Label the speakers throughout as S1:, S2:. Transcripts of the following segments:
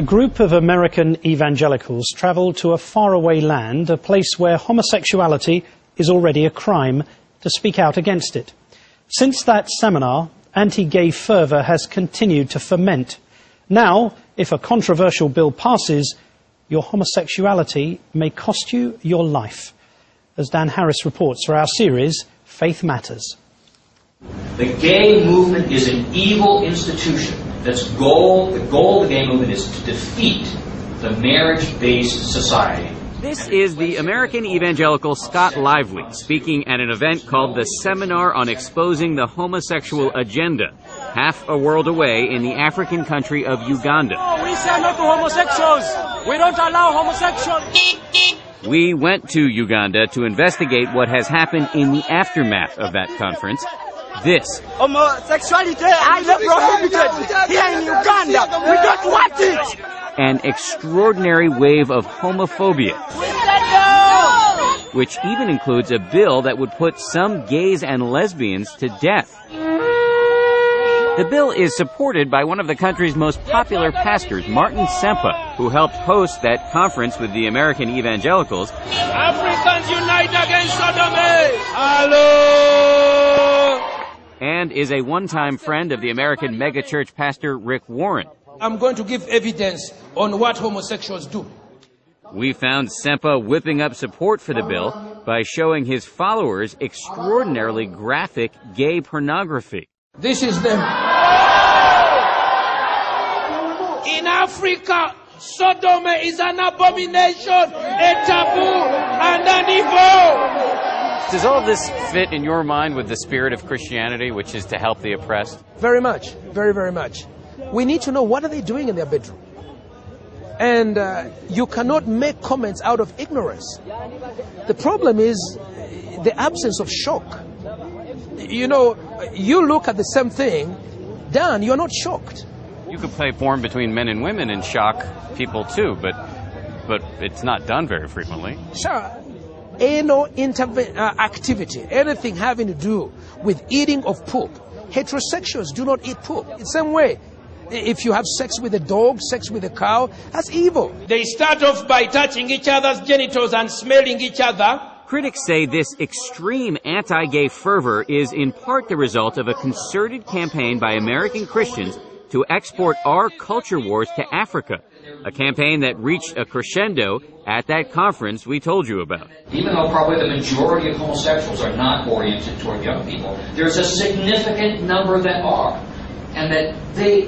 S1: A group of American evangelicals travelled to a faraway land, a place where homosexuality is already a crime, to speak out against it. Since that seminar, anti-gay fervour has continued to ferment. Now, if a controversial bill passes, your homosexuality may cost you your life. As Dan Harris reports for our series, Faith Matters.
S2: The gay movement is an evil institution. The goal of the gay movement is to defeat the marriage-based society.
S3: This is the American evangelical Scott Lively speaking at an event called the Seminar on Exposing the Homosexual Agenda, half a world away in the African country of Uganda.
S4: No, we say no to homosexuals. We don't allow homosexuals.
S3: We went to Uganda to investigate what has happened in the aftermath of that conference. This.
S4: Homosexuality is prohibited here in Uganda. We don't want it.
S3: An extraordinary wave of homophobia, which even includes a bill that would put some gays and lesbians to death. The bill is supported by one of the country's most popular pastors, Martin Sempa, who helped host that conference with the American evangelicals.
S4: Africans unite against sodomy! Hello!
S3: And is a one-time friend of the American megachurch pastor Rick Warren.
S5: I'm going to give evidence on what homosexuals do.
S3: We found Sempa whipping up support for the bill by showing his followers extraordinarily graphic gay pornography.
S5: This is them. In Africa, sodomy is an abomination, a taboo, and an evil.
S3: Does all of this fit in your mind with the spirit of Christianity, which is to help the oppressed?
S5: Very much, very, very much. We need to know what are they doing in their bedroom. And you cannot make comments out of ignorance. The problem is the absence of shock. You know, you look at the same thing, Dan, you're not shocked.
S3: You could play porn between men and women and shock people too, but it's not done very frequently.
S5: Sure. Anal activity, anything having to do with eating of poop. Heterosexuals do not eat poop. It's the same way. If you have sex with a dog, sex with a cow, that's evil. They start off by touching each other's genitals and smelling each other.
S3: Critics say this extreme anti-gay fervor is in part the result of a concerted campaign by American Christians to export our culture wars to Africa, a campaign that reached a crescendo at that conference we told you about.
S2: Even though probably the majority of homosexuals are not oriented toward young people, there's a significant number that are. And that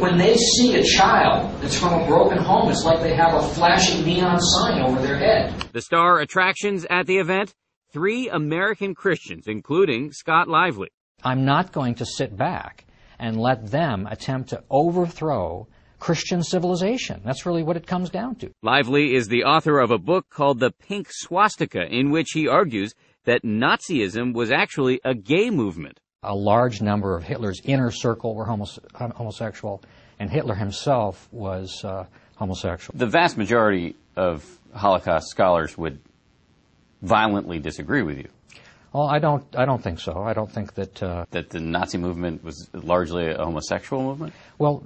S2: when they see a child that's from a broken home, it's like they have a flashing neon sign over their head.
S3: The star attractions at the event? 3 American Christians, including Scott Lively.
S6: I'm not going to sit back and let them attempt to overthrow Christian civilization. That's really what it comes down to.
S3: Lively is the author of a book called The Pink Swastika, in which he argues that Nazism was actually a gay movement.
S6: A large number of Hitler's inner circle were homosexual, and Hitler himself was homosexual.
S3: The vast majority of Holocaust scholars would violently disagree with you.
S6: Well, I don't think so. I don't think that
S3: that the Nazi movement was largely a homosexual movement.
S6: Well,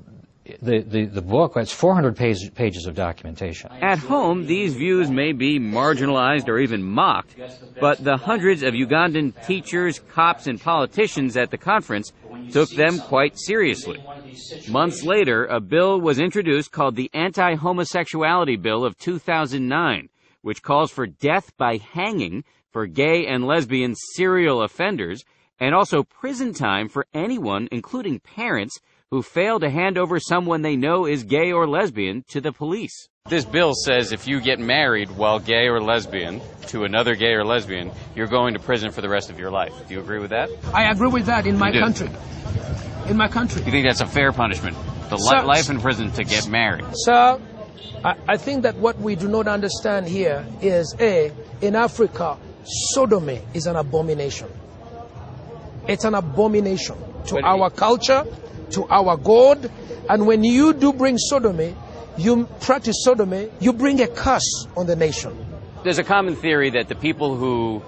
S6: the book, it's 400 pages of documentation.
S3: At home, these views may be marginalized or even mocked, but the hundreds of Ugandan teachers, cops, and politicians at the conference took them quite seriously. Months later, a bill was introduced called the Anti-Homosexuality Bill of 2009, which calls for death by hanging for gay and lesbian serial offenders, and also prison time for anyone, including parents, who fail to hand over someone they know is gay or lesbian to the police. This bill says if you get married while gay or lesbian to another gay or lesbian, you're going to prison for the rest of your life. Do you agree with that?
S5: I agree with that in my country. In my country.
S3: You think that's a fair punishment? Life in prison to get married?
S5: Sir, I think that what we do not understand here is, in Africa, sodomy is an abomination. It's an abomination to our culture, to our God, and when you do bring sodomy, you practice sodomy, you bring a curse on the nation.
S3: There's a common theory that the people who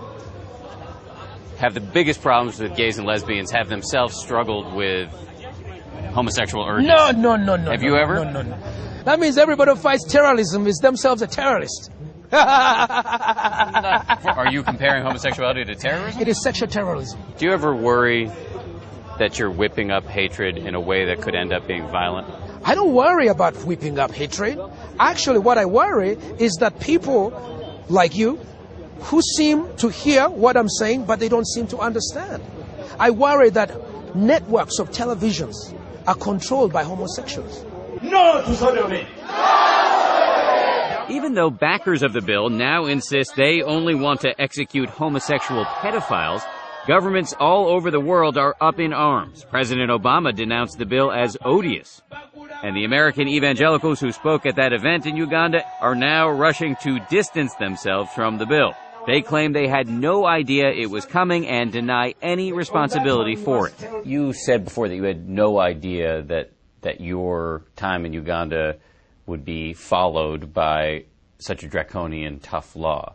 S3: have the biggest problems with gays and lesbians have themselves struggled with homosexual urges.
S5: No.
S3: Have you ever?
S5: No. That means everybody who fights terrorism is themselves a terrorist.
S3: Are you comparing homosexuality to terrorism?
S5: It is sexual terrorism.
S3: Do you ever worry that you're whipping up hatred in a way that could end up being violent?
S5: I don't worry about whipping up hatred. Actually, what I worry is that people like you who seem to hear what I'm saying, but they don't seem to understand. I worry that networks of televisions are controlled by homosexuals.
S4: No to sodomy!
S3: Even though backers of the bill now insist they only want to execute homosexual pedophiles, governments all over the world are up in arms. President Obama denounced the bill as odious. And the American evangelicals who spoke at that event in Uganda are now rushing to distance themselves from the bill. They claim they had no idea it was coming and deny any responsibility for it. You said before that you had no idea that your time in Uganda would be followed by such a draconian, tough law.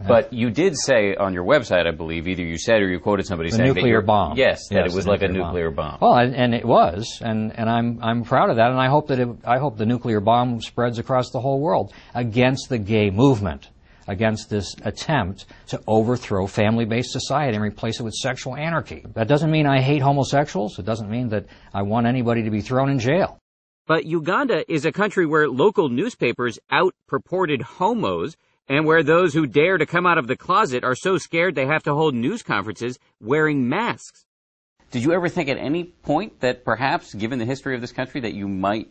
S3: But you did say on your website, I believe, either you said or you quoted somebody saying
S6: nuclear bomb.
S3: Yes, that it was like a nuclear bomb.
S6: Well, and it was, and I'm proud of that, and I hope the nuclear bomb spreads across the whole world against the gay movement, against this attempt to overthrow family-based society and replace it with sexual anarchy. That doesn't mean I hate homosexuals. It doesn't mean that I want anybody to be thrown in jail.
S3: But Uganda is a country where local newspapers out purported homos, and where those who dare to come out of the closet are so scared they have to hold news conferences wearing masks. Did you ever think at any point that perhaps, given the history of this country, that you might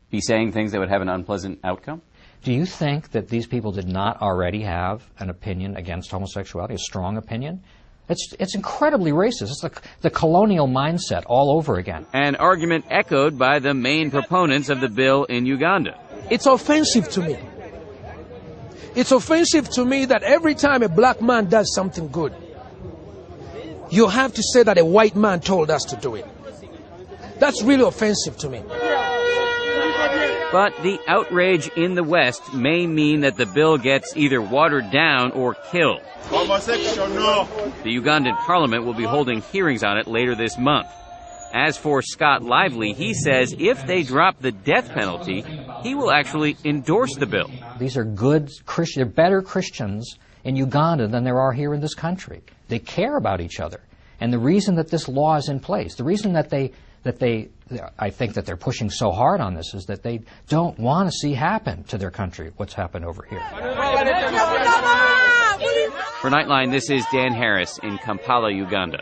S3: be saying things that would have an unpleasant outcome?
S6: Do you think that these people did not already have an opinion against homosexuality, a strong opinion? It's incredibly racist. It's the colonial mindset all over again. An argument echoed by the main proponents of the bill in Uganda.
S5: It's offensive to me. It's offensive to me that every time a black man does something good, you have to say that a white man told us to do it. That's really offensive to me.
S3: But the outrage in the West may mean that the bill gets either watered down or killed.
S7: Homosexual, no.
S3: The Ugandan parliament will be holding hearings on it later this month. As for Scott Lively, he says if they drop the death penalty, he will actually endorse the bill. These are good Christians, they're better Christians in Uganda than there are here in this country. They care about each other. And the reason that this law is in place, the reason that I think that they're pushing so hard on this is that they don't want to see happen to their country what's happened over here. For Nightline, this is Dan Harris in Kampala, Uganda.